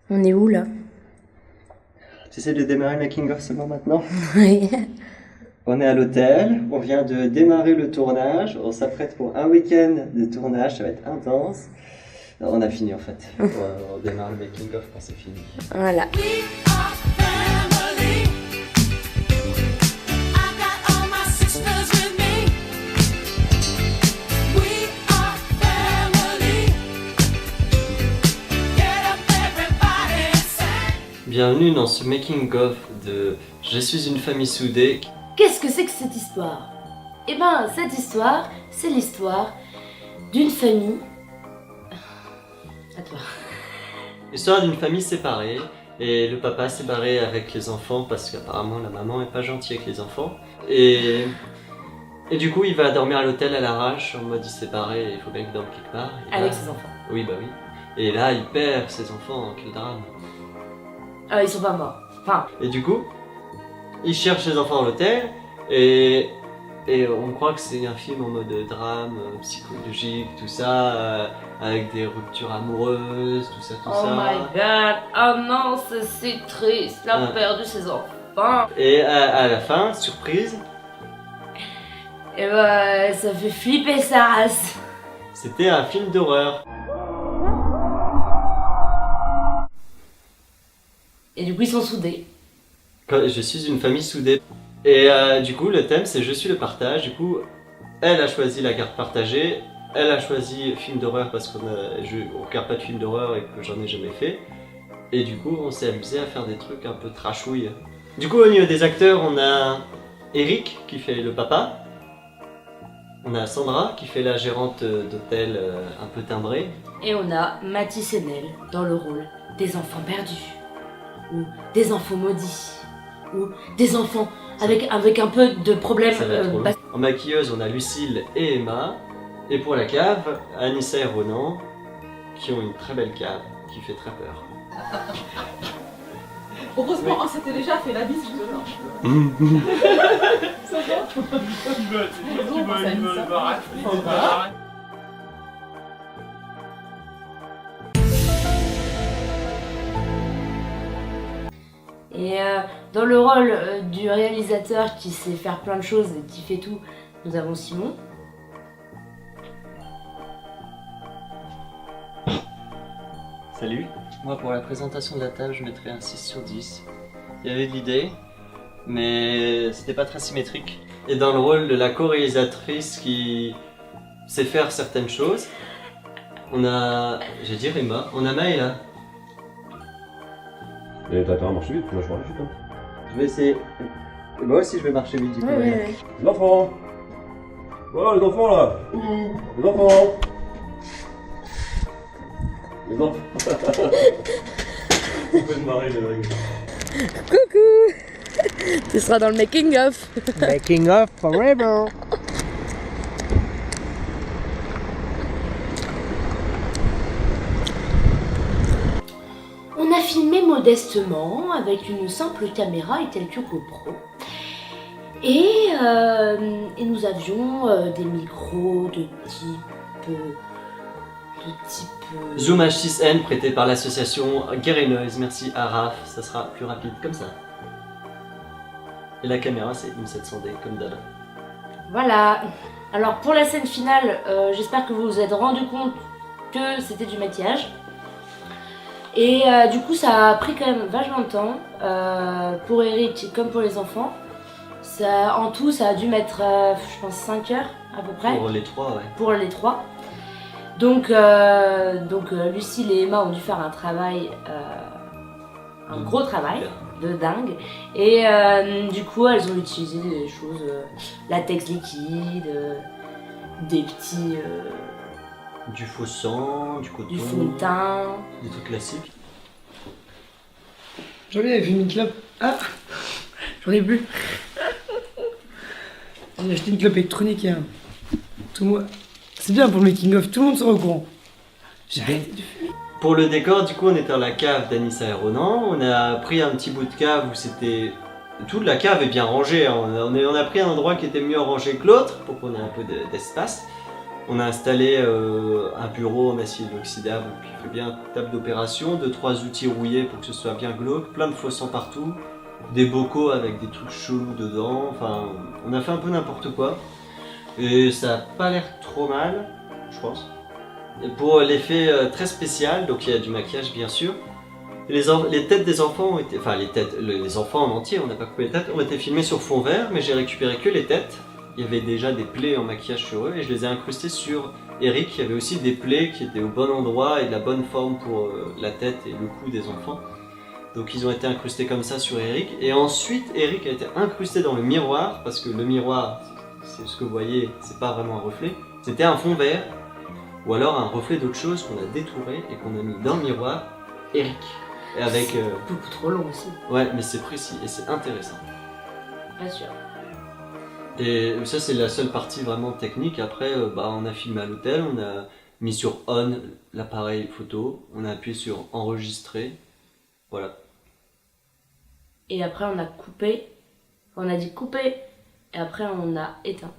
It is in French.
On est où là? Tu essaies de démarrer le making-of seulement maintenant? Oui. On est à l'hôtel, on vient de démarrer le tournage, on s'apprête pour un week-end de tournage, ça va être intense. Non, on a fini en fait. On démarre le making-of quand c'est fini. Voilà. Bienvenue dans ce making-of de Je suis une famille soudée. Qu'est-ce que c'est que cette histoire? Eh ben, cette histoire, c'est l'histoire d'une famille... À toi. L'histoire d'une famille séparée, et le papa s'est barré avec les enfants parce qu'apparemment la maman est pas gentille avec les enfants. Et du coup il va dormir à l'hôtel à l'arrache, en mode il s'est barré, il faut bien qu'il dorme quelque part. Et Avec là- ses enfants. Oui bah oui. Et là il perd ses enfants, quel drame. Ils sont pas morts. Enfin, Et du coup, il cherche ses enfants à l'hôtel et on croit que c'est un film en mode drame, psychologique, tout ça, avec des ruptures amoureuses, tout ça, tout oh ça. my god, oh non, c'est si triste, il a Ah. perdu ses enfants. Et à la fin, surprise, Et ben, ça fait flipper sa race. c'était un film d'horreur. Et du coup, ils sont soudés. Je suis une famille soudée. Et du coup, le thème c'est Je suis le partage. Du coup, elle a choisi la carte partagée. Elle a choisi film d'horreur parce qu'on regarde pas de film d'horreur et que j'en ai jamais fait. Et du coup, on s'est amusé à faire des trucs un peu trashouilles. Du coup, au niveau des acteurs, on a Eric qui fait le papa. On a Sandra qui fait la gérante d'hôtel un peu timbrée. Et on a Mathis et Nel dans le rôle des enfants perdus. Ou des enfants maudits. Ou des enfants avec un peu de problèmes. Ça va être trop long. En maquilleuse, on a Lucille et Emma. Et pour la cave, Anissa et Ronan, qui ont une très belle cave, qui fait très peur. Heureusement, on s'était déjà fait la bise justement. Ça va? Il veut le baraque. Et dans le rôle du réalisateur qui sait faire plein de choses et qui fait tout, nous avons Simon. Salut. Moi, pour la présentation de la table, je mettrais un 6 sur 10. Il y avait de l'idée, mais c'était pas très symétrique. Et dans le rôle de la co-réalisatrice qui sait faire certaines choses, on a, j'ai dit Emma, on a Maëla. Et t'as intérêt à marcher vite, moi je marche vite. Hein. Je vais essayer. Et moi aussi, je vais marcher vite du coup. Les enfants. Voilà les enfants là. Les enfants. Les enfants. Vous pouvez te marrer les règles. Coucou. Tu seras dans le making of. Making of forever. On a filmé modestement avec une simple caméra et quelques GoPro. Et nous avions des micros de type Zoom H6N prêté par l'association Gary Noise, merci à Raph, ça sera plus rapide comme ça. Et la caméra c'est une 700D comme d'hab. Voilà. Alors pour la scène finale, j'espère que vous vous êtes rendu compte que c'était du maquillage. Et du coup ça a pris quand même vachement de temps pour Eric comme pour les enfants. En tout ça a dû mettre je pense 5 heures à peu près. Pour les trois, ouais. Pour les trois. Donc Lucille et Emma ont dû faire un travail, un gros travail de dingue. Et du coup elles ont utilisé des choses, latex liquide, des petits... Du faux sang, du coton, du fond de teint. des trucs classiques. J'en ai vu une clope. Ah, j'en ai plus. J'ai acheté une clope électronique hier. Tout moi. C'est bien pour le making of, tout le monde sera au courant. J'ai arrêté de fumer. Pour le décor, du coup, on était dans la cave d'Anissa et Ronan. On a pris un petit bout de cave où c'était... Toute la cave est bien rangée. Hein. On a pris un endroit qui était mieux rangé que l'autre pour qu'on ait un peu d'espace. On a installé un bureau en acier inoxydable, puis fait bien table d'opération, 2-3 outils rouillés pour que ce soit bien glauque, plein de faux sang partout, des bocaux avec des trucs chelous dedans, enfin on a fait un peu n'importe quoi. Et ça a pas l'air trop mal, je pense. Et pour l'effet très spécial, donc il y a du maquillage bien sûr. Les têtes des enfants ont été, enfin les enfants en entier, on n'a pas coupé les têtes, ont été filmés sur fond vert, mais j'ai récupéré que les têtes. Il y avait déjà des plaies en maquillage sur eux et je les ai incrustés sur Eric. Il y avait aussi des plaies qui étaient au bon endroit et de la bonne forme pour la tête et le cou des enfants. Donc ils ont été incrustés comme ça sur Eric. Et ensuite Eric a été incrusté dans le miroir, parce que le miroir, c'est ce que vous voyez, c'est pas vraiment un reflet. C'était un fond vert, ou alors un reflet d'autre chose qu'on a détouré et qu'on a mis dans le miroir Eric. Et avec... Beaucoup trop long aussi. Ouais, mais c'est précis et c'est intéressant. Pas sûr. Et ça c'est la seule partie vraiment technique. Après on a filmé à l'hôtel, on a mis sur on l'appareil photo, on a appuyé sur enregistrer, voilà. Et après on a coupé, on a dit couper, et après on a éteint.